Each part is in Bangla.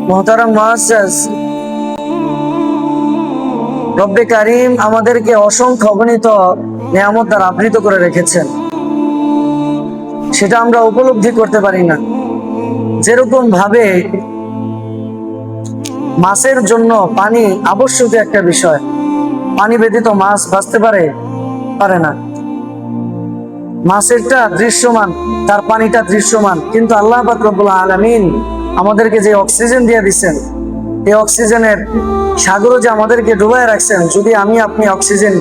মুহতারাম মুআজ্জাজ, রব্বে কারীম আমাদেরকে অসংখ্য অগণিত নিয়ামত দ্বারা আবৃত করে রেখেছেন, সেটা আমরা উপলব্ধি করতে পারি না। যেরকম ভাবে মাছের জন্য পানি আবশ্যক একটা বিষয়, পানি ব্যতীত মাছ বাঁচতে পারে না। মাছেরটা দৃশ্যমান, তার পানিটা দৃশ্যমান, কিন্তু আল্লাহ পাক রব্বুল আলামিন আমাদেরকে যে অক্সিজেন দিয়ে দিচ্ছেন, এই অক্সিজেনের সাগরও যে আমাদেরকে ডুবায় রাখছেন, যদি আমি আপনি অক্সিজেন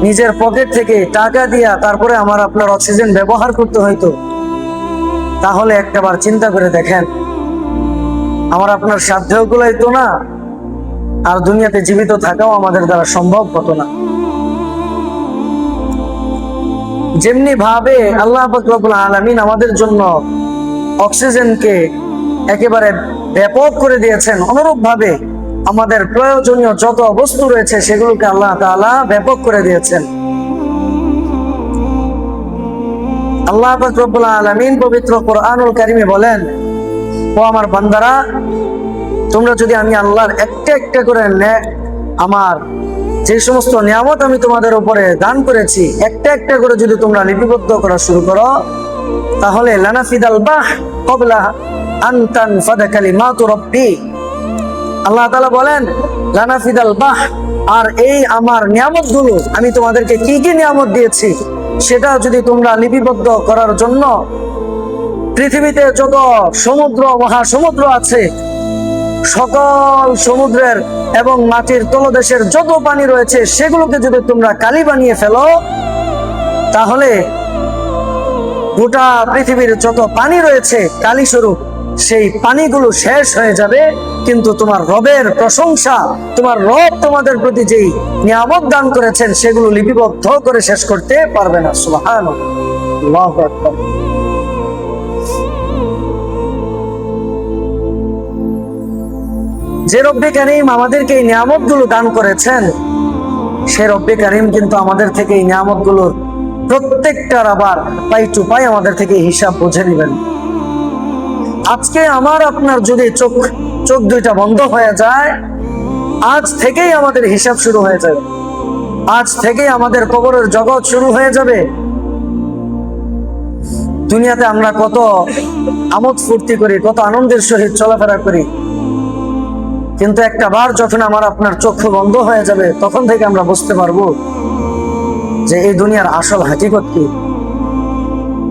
নিজের পকেট থেকে টাকা দিয়া তারপরে আপনার অক্সিজেন ব্যবহার করতে হইতো, তাহলে একটাবার চিন্তা করে দেখেন, আপনার সাধ্যও কুলাইতো না, আর দুনিয়াতে জীবিত থাকাও আমাদের দ্বারা সম্ভব হতো না। যেমনি ভাবে আল্লাহ পাক রব্বুল আলামিন আমাদের জন্য অক্সিজেনকে একেবারে ব্যাপক করে দিয়েছেন, অনুরূপ ভাবে আমাদের প্রয়োজনীয় যত বস্তু রয়েছে সেগুলোকে আল্লাহ তাআলা ব্যাপক করে দিয়েছেন। আল্লাহ পাক রব্বুল আলামিন পবিত্র কোরআনুল কারীমে বলেন, ও আমার বান্দারা, তোমরা যদি আমি আল্লাহর একটা একটা করে আমার যে সমস্ত নিয়ামত আমি তোমাদের উপরে দান করেছি একটা একটা করে যদি তোমরা লিপিবদ্ধ করা শুরু করো, তাহলে লানাফিদাল বাহ ক্বাবলা আন তানফাদা কালিমাতু রাব্বি। আল্লাহ তাআলা বলেন লানাফিদাল বাহ, আর এই আমার নিয়ামতগুলো, আমি তোমাদেরকে কি কি নিয়ামত দিয়েছি সেটা যদি তোমরা লিপিবদ্ধ করার জন্য পৃথিবীতে যত সমুদ্র মহাসমুদ্র আছে, সকল সমুদ্রের এবং মাটির তলদেশের যত পানি রয়েছে সেগুলোকে যদি তোমরা কালি বানিয়ে ফেলো, তাহলে গোটা পৃথিবীর যত পানি রয়েছে কালি স্বরূপ, সেই পানিগুলো শেষ হয়ে যাবে, কিন্তু তোমার রবের প্রশংসা, তোমার রব তোমাদের প্রতি যেই নিয়ামত দান করেছেন সেগুলো লিপিবদ্ধ করে শেষ করতে পারবে না। সুবহানাল্লাহ, আল্লাহু আকবার। যে রব্বে কারীম আমাদেরকে এই নিয়ামতগুলো দান করেছেন, সে রব্বে কারীম কিন্তু আমাদের থেকে এই নিয়ামতগুলোর প্রত্যেকটার আবার পাই টু পাই আমাদের থেকে হিসাব বুঝে নেবেন। আজকে আমার আপনার যদি চোখ দুইটা বন্ধ হয়ে যায়, আজ থেকেই আমাদের হিসাব শুরু হয়ে যাবে, আজ থেকেই আমাদের কবরের জগৎ শুরু হয়ে যাবে। দুনিয়াতে আমরা কত আমোদ ফুর্তি করি, কত আনন্দের সহিত চলাফেরা করি, কিন্তু একটা বার যখন আমার আপনার চক্ষু বন্ধ হয়ে যাবে, তখন থেকে আমরা বুঝতে পারবো যে এই দুনিয়ার আসল হাকিকত কি।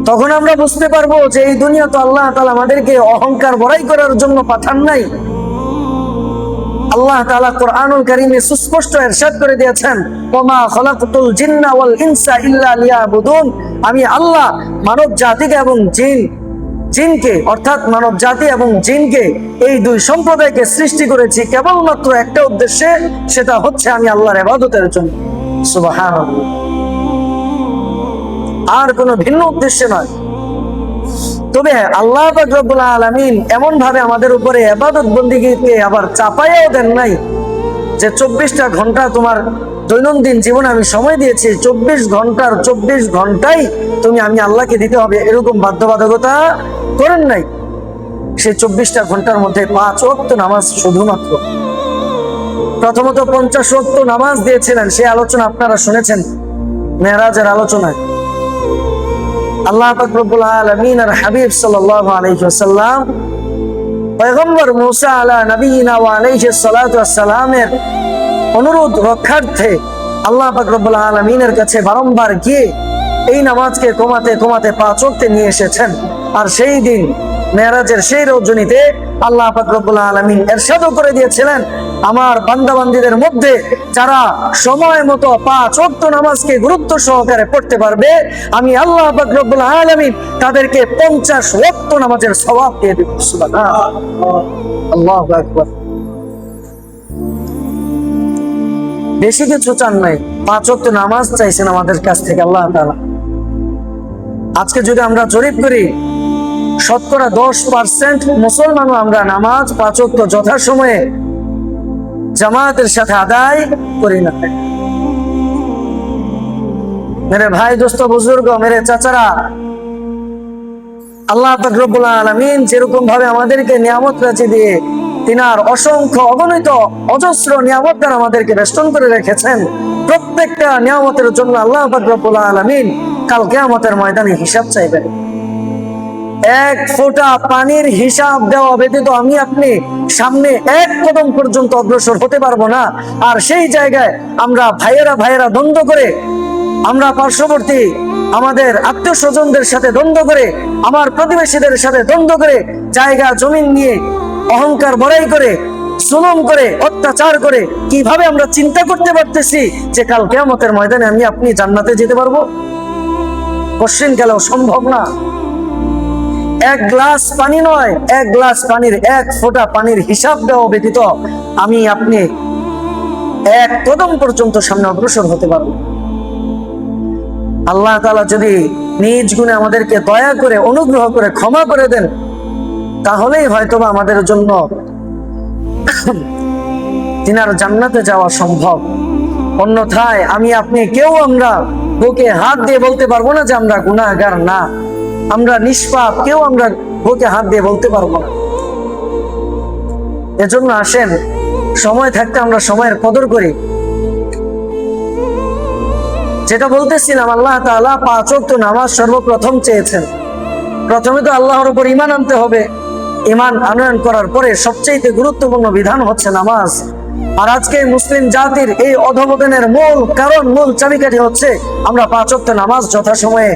তখন আমরা বুঝতে পারবো যে এই দুনিয়া তো আল্লাহ তাআলা আমাদেরকে অহংকার বড়াই করার জন্য পাঠান নাই। আল্লাহ তাআলা কোরআনুল কারীমে সুস্পষ্ট ইরশাদ করে দিয়েছেন, ওমা খালাকতুল জিন্না ওয়াল ইনসা ইল্লা লিয়াবুদুন, আমি আল্লাহ মানব জাতিকে এবং জিনকে অর্থাৎ মানব জাতি এবং জিনকে, এই দুই সম্প্রদায়কে সৃষ্টি করেছি কেবলমাত্র একটা উদ্দেশ্যে, সেটা হচ্ছে আমি আল্লাহর ইবাদতের জন্য। সুবহানাল্লাহ, আর কোনো ভিন্ন উদ্দেশ্যে নয়। তবে আল্লাহ পাক রব্বুল আলামিন এমন ভাবে আমাদের উপরে ইবাদত বন্দেগীকে আবার চাপাইয়াও দেন নাই যে 24টা ঘন্টা তোমার দৈনন্দিন জীবনে আমি সময় দিয়েছি, 24 ঘন্টার 24 ঘন্টাই আমি আল্লাহকে দিতে হবে, এরকম বাধ্যবাধকতা করেন নাই। সেই 24টা ঘন্টার মধ্যে 5 ওয়াক্ত নামাজ, শুধুমাত্র প্রথমত 50 ওয়াক্ত নামাজ দিয়েছিলেন, সেই আলোচনা আপনারা শুনেছেন মেরাজের আলোচনায়। আল্লাহ পাক রব্বুল আলামিন আর হাবিব সাল্লাল্লাহু আলাইহি ওয়াসাল্লাম পয়গম্বর মুসা আলা নবিয়িনা ওয়া আলাইহিস সালাতু ওয়াস সালামের অনুরোধ রক্ষার্থে আল্লাহ পাক রব্বুল আলামিনের কাছে বারংবার গিয়ে এই নামাজকে কমাতে 5 ওয়াক্তে নিয়ে এসেছেন। আর সেই দিন মেরাজের সেই রজনীতে আল্লাহ পাক রব্বুল আলামিন ইরশাদ করে দিয়েছিলেন, আমার বান্দাবান্দীদের মধ্যে যারা সময় মতো 5 ওয়াক্ত নামাজকে গুরুত্ব সহকারে পড়তে পারবে, আমি আল্লাহ পাক রব্বুল আলামিন তাদেরকে 50 ওয়াক্ত নামাজের সওয়াব দিয়ে দেব। সুবহানাল্লাহ, আল্লাহু আকবার। বেশি কিছু চান নাই, 5 ওয়াক্ত নামাজ চাইছেন আমাদের কাছ থেকে আল্লাহ তাআলা। আজকে যদি আমরা জরিপ করি, শতকরা 10% মুসলমানও আমরা নামাজ 5 ওয়াক্ত যথাসময়ে জামাতের সাথে আদায় করি না। মেরে ভাই, দোস্ত, বুজুর্গ, মেরে চাচারা, আল্লাহ পাক রব্বুল আলামিন যেরকম ভাবে আমাদেরকে নিয়ামত রাজি দিয়ে তিনার অসংখ্য অগণিত অজস্র নিয়ামত দ্বারা আমাদেরকে বেষ্টন করে রেখেছেন। প্রত্যেকটা নিয়ামতের জন্য আল্লাহ পাক রব্বুল আলামিন কাল কিয়ামতের ময়দানে হিসাব চাইবেন। এক ফোঁটা পানির হিসাব দেওয়া ব্যতীত আমি আপনি সামনে এক কদম পর্যন্ত অগ্রসর হতে পারবো না। আর সেই জায়গায় আমরা ভাইয়েরা দ্বন্দ্ব করে, আমরা পার্শ্ববর্তী আমাদের আত্মীয় স্বজনদের সাথে দ্বন্দ্ব করে, আমার প্রতিবেশীদের সাথে দ্বন্দ্ব করে, জায়গা জমিন নিয়ে অহংকার বড়াই করে, জুলুম করে, অত্যাচার করে কিভাবে আমরা চিন্তা করতে পারতেছি যে কাল কিয়ামতের ময়দানে আমি আপনি জান্নাতে যেতে পারবো? কোশ্চেন গেলেও সম্ভব না। এক গ্লাস পানি নয়, এক গ্লাস পানির এক ফোঁটা পানির হিসাব দেওয়া ব্যতীত আমি আপনি এক কদম পর্যন্ত সামনে অগ্রসর হতে পারবো। আল্লাহ তাআলা যদি নিজ গুণে আমাদেরকে দয়া করে, অনুগ্রহ করে ক্ষমা করে দেন, তাহলেই হয়তোবা আমাদের জন্য তিনার জান্নাতে যাওয়া সম্ভব। অন্যথায় আমি আপনি কেউ আমরা বুকে হাত দিয়ে বলতে পারবো না যে আমরা গুনাহগার না, আমরা নিষ্পাপ, কেউ আমরা বুকে হাত দিয়ে বলতে পারবো না। এজন্য আসেন, সময় থাকতে আমরা সময়ের কদর করি। যেটা বলতেছিলাম, আল্লাহ তাআলা 5 ওয়াক্ত নামাজ সর্বপ্রথম চেয়েছেন। প্রথমে তো আল্লাহর উপর ঈমান আনতে হবে। ঈমান আনয়ন করার পরে সবচেয়ে গুরুত্বপূর্ণ বিধান হচ্ছে নামাজ। আর আজকে মুসলিম জাতির এই অধঃপতনের মূল কারণ, মূল চাবিকাঠি হচ্ছে আমরা 5 ওয়াক্ত নামাজ যথাসময়ে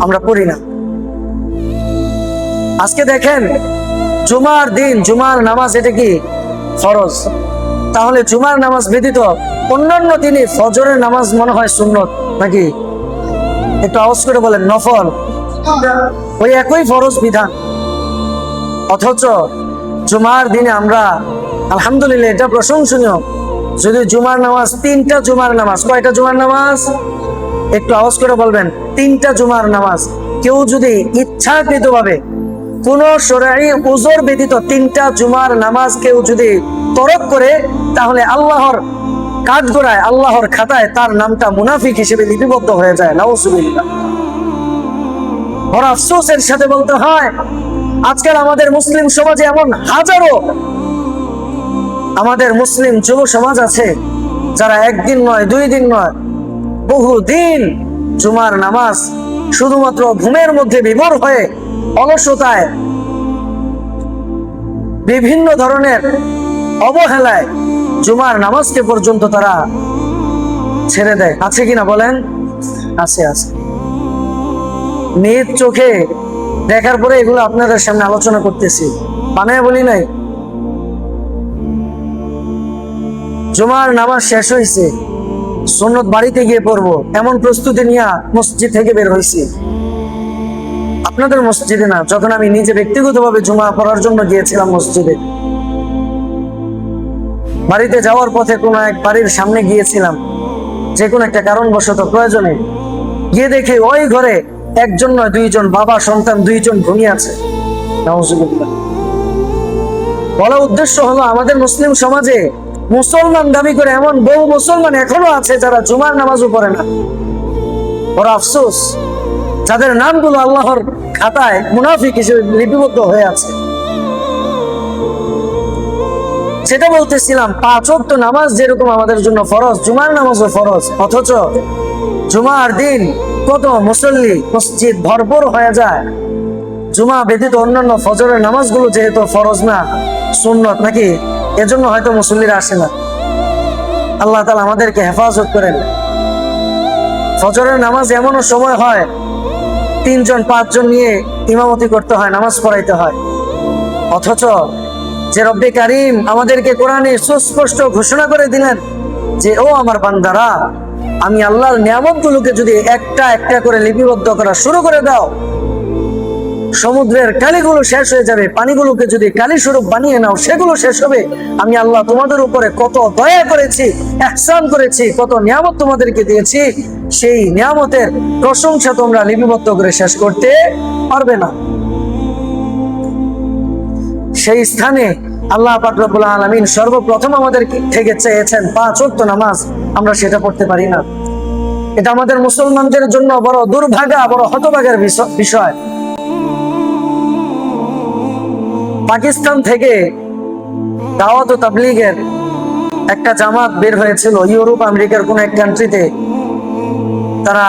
আমরা পড়ি না। আজকে দেখেন, জুমার দিন জুমার নামাজ এটা কি ফরজ, তাহলে জুমার নামাজ ব্যতীত অন্যান্য দিনে ফজরের নামাজ মনে হয় সুন্নত নাকি? একটু আওয়াজ করে বলেন, নফল। ওই একই ফরজ বিধান, অথচ জুমার দিনে আমরা আলহামদুলিল্লাহ, এটা প্রশংসনীয়, যদি জুমার নামাজ 3টা জুমার নামাজ, কয়টা জুমার নামাজ? একটু আওয়াজ করে বলবেন, 3টা জুমার নামাজ কেউ যদি ইচ্ছাকৃতভাবে কোন শরঈ উযর ব্যতীত 3টা জুমার নামাজ কেউ যদি তরক করে, তাহলে আল্লাহর কাঠগড়ায়, আল্লাহর খাতায় তার নামটা মুনাফিক হিসেবে লিপিবদ্ধ হয়ে যায়। নাউযুবিল্লাহ। বড় আফসোসের সাথে বলতে হয়, আজকাল আমাদের মুসলিম সমাজে এমন হাজারো আমাদের মুসলিম যুব সমাজ আছে যারা একদিন নয়, 2 দিন নয়, বহুদিন জুমার নামাজ শুধুমাত্র ঘুমের মধ্যে বিভোর হয়ে, অলসতায়, বিভিন্ন ধরনের অবহেলায় জুমার নামাজকে পর্যন্ত তারা ছেড়ে দেয়। আছে কিনা বলেন? আছে। নিজ চোখে দেখার পরে এগুলো আপনাদের সামনে আলোচনা করতেছি, বানায় বলি নাই। জুমার নামাজ শেষ হয়েছে, সুন্নত বাড়িতে গিয়ে পড়বো এমন প্রস্তুতি নিয়ে মসজিদ থেকে বের হয়েছি। আপনাদের মসজিদে না, যখন আমি নিজে ব্যক্তিগতভাবে জুমা পড়ার জন্য গিয়েছিলাম মসজিদে, বাড়িতে যাওয়ার পথে কোনো এক বাড়ির সামনে গিয়েছিলাম, যে কোনো একটা কারণবশত প্রয়োজনে গিয়ে দেখি ওই ঘরে একজন নয় 2 জন, বাবা সন্তান 2 জন ঘুমিয়ে আছে। নাউযুবিল্লাহ। বলা উদ্দেশ্য হলো, আমাদের মুসলিম সমাজে মুসলমান দাবি করে এমন বহু মুসলমান এখনো আছে যারা জুমার নামাজও পড়ে না। বড় আফসোস, যাদের নামগুলো আল্লাহর খাতায় মুনাফিক হিসেবে লিপিবদ্ধ হয়ে আছে। সেটা বলতেছিলাম, 5 ওয়াক্ত নামাজ যেরকম আমাদের জন্য ফরজ, জুমার নামাজও ফরজ, অথচ জুমার দিন কত মুসল্লি মসজিদ ভরপুর হয়ে যায়। জুমা ব্যতীত অন্যান্য ফজরের নামাজগুলো যেহেতু ফরজ না, সুন্নত নাকি, এজন্য হয়তো মুসল্লিরা আসে না। আল্লাহ তাআলা আমাদেরকে হেফাজত করেন। ফজরের নামাজ এমনও সময় হয় 3 জন 5 জন নিয়ে ইমামতি করতে হয়, নামাজ পড়াইতে হয়, অথচ যে রব্বে কারীম আমাদেরকে কোরআনে সুস্পষ্ট ঘোষণা করে দিলেন যে, ও আমার বান্দারা, আমি আল্লাহর নিয়ামতগুলোকে যদি একটা একটা করে লিপিবদ্ধ করা শুরু করে দাও, সমুদ্রের কালিগুলো শেষ হয়ে যাবে, পানিগুলোকে যদি কালি স্বরূপ বানিয়ে নাও, সেগুলো শেষ হবে। আমি আল্লাহ তোমাদের উপরে কত দয়া করেছি, ইহসান করেছি, কত নিয়ামত তোমাদেরকে দিয়েছি, সেই নিয়ামতের প্রশংসা তোমরা লিপিবদ্ধ করে শেষ করতে পারবে না। সেই স্থানে আল্লাহ পাক রব্বুল আলামিন সর্বপ্রথম আমাদের থেকে চেয়েছেন 5 ওয়াক্ত নামাজ, আমরা সেটা পড়তে পারি না। এটা আমাদের মুসলমানদের জন্য বড় দুর্ভাগা, বড় হতভাগের বিষয়। পাকিস্তান থেকে দাওয়াত ও তাবলীগের একটা জামাত বের হয়েছিল ইউরোপ আমেরিকার কোন এক কান্ট্রিতে। তারা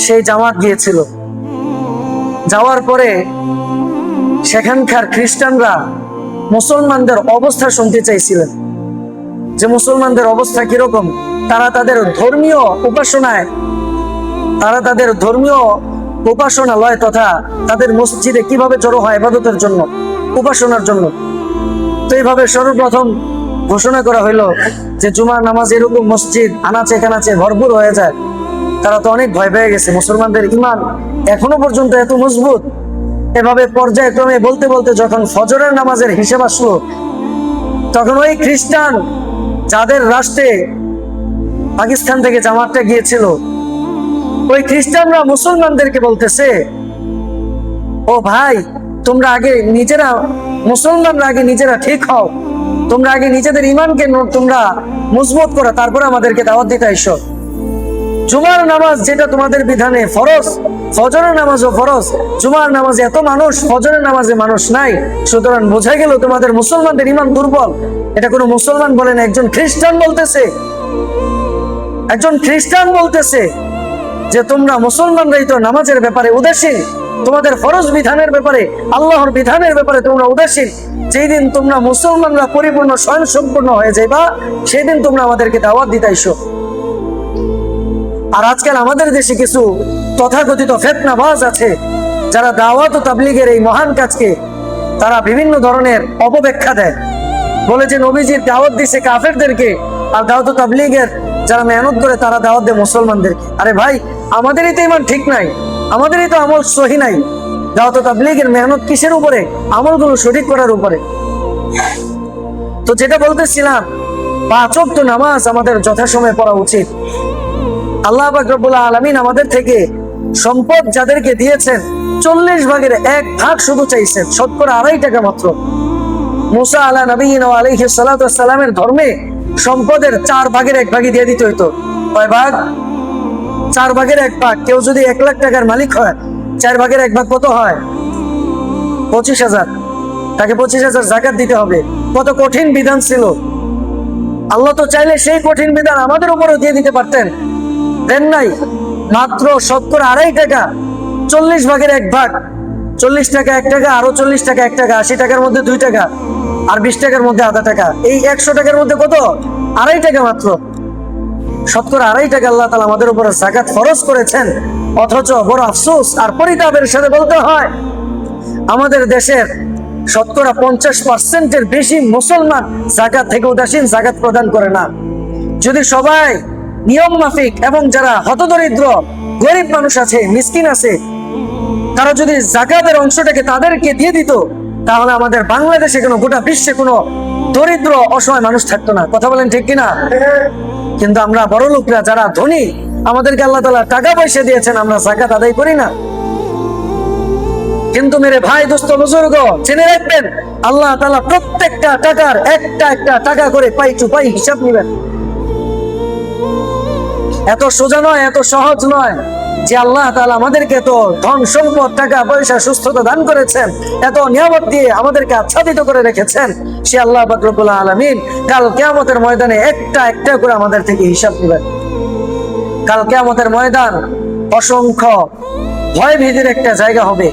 সেই জামাত গিয়েছিল। যাওয়ার পরে সেখানকার খ্রিস্টানরা মুসলমানদের অবস্থা শুনতে চাইছিলেন, যে মুসলমানদের অবস্থা কিরকম। তারা তাদের ধর্মীয় উপাসনালয় তথা তাদের মসজিদে কিভাবে জড়ো হয় ইবাদতের জন্য, উপাসনার জন্য। তো এইভাবে সর্বপ্রথম ঘোষণা করা হইলো যে জুমার নামাজ এরকম মসজিদ আনাচে কানাচে ভরপুর হয়ে যায়। তারা তো অনেক ভয় পেয়ে গেছে, মুসলমানদের ঈমান এখনো পর্যন্ত এত মজবুত। এভাবে পর্যায়ক্রমে বলতে বলতে যখন ফজরের নামাজের হিসেব আসলো, তখন ওই খ্রিস্টান যাদের রাষ্ট্রে পাকিস্তান থেকে জামাতটা গিয়েছিল, ওই খ্রিস্টানরা মুসলমানদেরকে বলতেছে, ও ভাই, তোমরা আগে নিজেরা, মুসলমানরা আগে নিজেরা ঠিক হও, তোমরা আগে নিজেদের ঈমানকে তোমরা মজবুত করো, তারপরে আমাদেরকে দাওয়াত দিতে এসো। জুমার নামাজ যেটা তোমাদের বিধানে ফরজ, ফজরের নামাজও ফরজ। জুমার নামাজে এত মানুষ, ফজরের নামাজে মানুষ নাই, সুতরাং বোঝা গেল তোমাদের মুসলমানদের ঈমান দুর্বল। এটা কোনো মুসলমান বলে না, একজন খ্রিস্টান বলতেছে। একজন খ্রিস্টান বলতেছে যে তোমরা মুসলমানরাই তো নামাজের ব্যাপারে উদাসীন, তোমাদের ফরজ বিধানের ব্যাপারে, আল্লাহর বিধানের ব্যাপারে তোমরা উদাসীন। যেই দিন তোমরা মুসলমানরা পরিপূর্ণ স্বয়ং সম্পূর্ণ হয়ে যাইবা, সেই দিন তোমরা আমাদেরকে দাওয়াত দিতে আইসো। আর আজকাল আমাদের দেশে কিছু তথাকথিত ফিতনাবাজ আছে, যারা দাওয়াত ও তাবলীগের এই মহান কাজকে তারা বিভিন্ন ধরনের অপব্যাখ্যা দেয়, বলে যে নবীজির দাওয়াত দিছে কাফেরদেরকে, আর দাওয়াত ও তাবলীগের যারা মেহনত করে তারা দাওয়াত দেয় মুসলমানদেরকে। আরে ভাই, আমাদেরই তো ঈমান ঠিক নাই, আমাদেরই তো আমল সহি নাই। দাওয়াত ও তাবলীগের মেহনত কিসের উপরে? আমলগুলো সঠিক করার উপরে। তো যেটা বলতেছিলাম, 5 ওয়াক্ত নামাজ আমাদের যথাসময়ে পড়া উচিত। আল্লাহ পাক রব্বুল আলামিন আমাদের থেকে সম্পদ যাদেরকে দিয়েছেন 40 ভাগের 1 ভাগ শুধু চাইছেন, শতকরা 2.5 টাকা মাত্র। মুসা আলা নবিয়িনা আলাইহিস সালাতু ওয়াস সালামের ধর্মে সম্পদের 4 ভাগের 1 ভাগই দিয়ে দিতে হইতো। কয় ভাগ? 4 ভাগের 1 ভাগ। কেউ যদি 1 লাখ টাকার মালিক হয়, 4 ভাগের 1 ভাগ কত হয়? 25,000। তাকে 25,000 যাকাত দিতে হবে। কত কঠিন বিধান ছিল! আল্লাহ তো চাইলে সেই কঠিন বিধান আমাদের উপরেও দিয়ে দিতে পারতেন, দেন নাই। মাত্র শতকরা 2.5 টাকা, 40 ভাগের 1 ভাগ। 40 টাকা 1 টাকা, আরো 40 টাকা 1 টাকা, 80 টাকার মধ্যে 2 টাকা, আর 20 টাকার মধ্যে আধা টাকা। এই 100 টাকার মধ্যে কত? 2.5 টাকা মাত্র। শতকরা 2.5 টাকা আল্লাহ তাআলা আমাদের উপরে যাকাত ফরজ করেছেন। অথচ বড় আফসোস আর পরিতাপের সাথে বলতে হয়, আমাদের দেশের শতকরা 50%-এর বেশি মুসলমান যাকাত থেকে উদাসীন, যাকাত প্রদান করে না। যদি সবাই নিয়ম মাফিক এবং যারা হতদরিদ্র গরিব মানুষ আছে, মিসকিন আছে, তারা যদি যাকাতের অংশটাকে তাদেরকে দিয়ে দিত, তাহলে আমাদের বাংলাদেশে কোনো, গোটা বিশ্বে কোনো দরিদ্র অসহায় মানুষ থাকতো না। কথা বলেন ঠিক কিনা? কিন্তু আমরা বড় লোকরা যারা ধনী, আমাদেরকে আল্লাহ তাআলা টাকা পয়সা দিয়েছেন, আমরা যাকাত আদায় করি না। কিন্তু মেরে ভাই, দোস্ত, বুজুর্গ, জেনে রাখবেন, আল্লাহ তাআলা প্রত্যেকটা টাকার একটা একটা টাকা করে পাই টু পাই হিসাব নেবেন। এত সোজা নয়, এত সহজ নয় যে আল্লাহ তাআলা আমাদেরকে এত ধন সম্পদ, টাকা পয়সা, সুস্থতা দান করেছেন, এত নিয়ামত দিয়ে আমাদেরকে আচ্ছাদিত করে রেখেছেন। সে আল্লাহ পাক রব্বুল আলামিন কাল কিয়ামতের ময়দানে একটা একটা করে আমাদের থেকে হিসাব নেবেন। কাল কিয়ামতের ময়দান অসংখ্য ভয় ভীতির একটা জায়গা হবে।